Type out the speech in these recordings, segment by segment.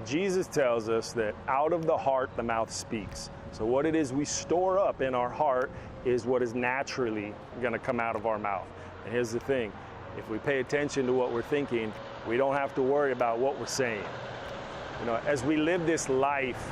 Jesus tells us that out of the heart, the mouth speaks. So what it is we store up in our heart is what is naturally going to come out of our mouth. And here's the thing. If we pay attention to what we're thinking, we don't have to worry about what we're saying. You know, as we live this life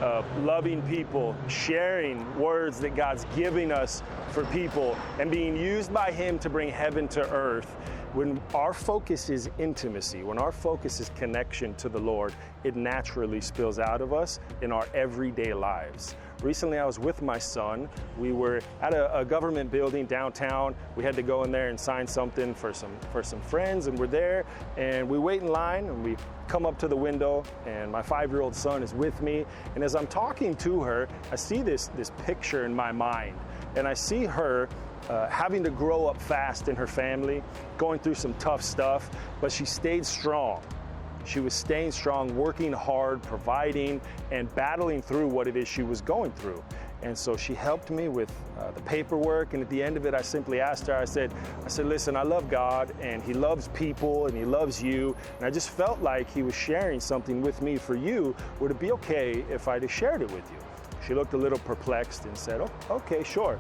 of loving people, sharing words that God's giving us for people, and being used by Him to bring heaven to earth, when our focus is intimacy, when our focus is connection to the Lord, it naturally spills out of us in our everyday lives. Recently, I was with my son. We were at a government building downtown. We had to go in there and sign something for some friends, and we're there, and we wait in line, and we come up to the window, and my 5-year-old son is with me. And as I'm talking to her, I see this picture in my mind, and I see her having to grow up fast in her family, going through some tough stuff, but she stayed strong. She was staying strong, working hard, providing, and battling through what it is she was going through. And so she helped me with the paperwork, and at the end of it, I simply asked her, I said, listen, I love God, and He loves people, and He loves you, and I just felt like He was sharing something with me for you. Would it be okay if I just shared it with you? She looked a little perplexed and said, oh, okay, sure.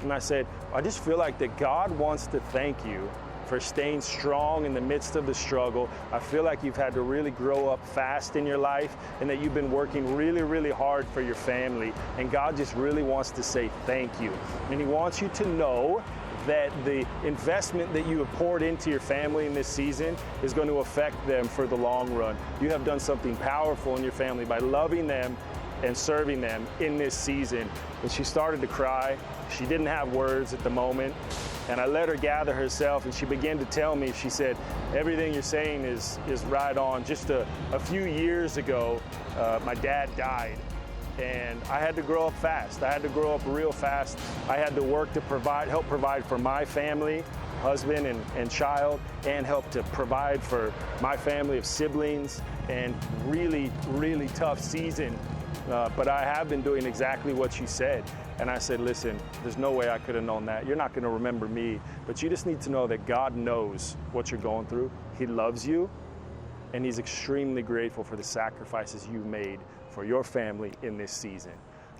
And I said, I just feel like that God wants to thank you for staying strong in the midst of the struggle. I feel like you've had to really grow up fast in your life, and that you've been working really, really hard for your family. And God just really wants to say thank you. And He wants you to know that the investment that you have poured into your family in this season is going to affect them for the long run. You have done something powerful in your family by loving them and serving them in this season. And she started to cry. She didn't have words at the moment. And I let her gather herself, and she began to tell me, she said, everything you're saying is right on. Just a few years ago, my dad died, and I had to grow up fast. I had to grow up real fast. I had to work to help provide for my family, husband and child, and help to provide for my family of siblings, and really, really tough season. But I have been doing exactly what she said. And I said, listen, there's no way I could have known that. You're not going to remember me, but you just need to know that God knows what you're going through. He loves you, and He's extremely grateful for the sacrifices you've made for your family in this season.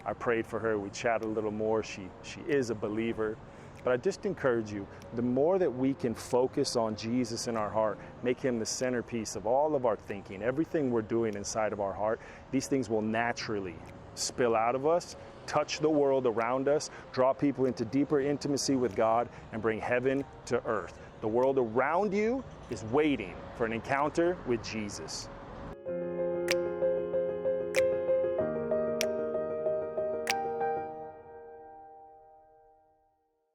I prayed for her. We chatted a little more. She is a believer. But I just encourage you, the more that we can focus on Jesus in our heart, make Him the centerpiece of all of our thinking, everything we're doing inside of our heart, these things will naturally spill out of us, touch the world around us, draw people into deeper intimacy with God, and bring heaven to earth. The world around you is waiting for an encounter with Jesus.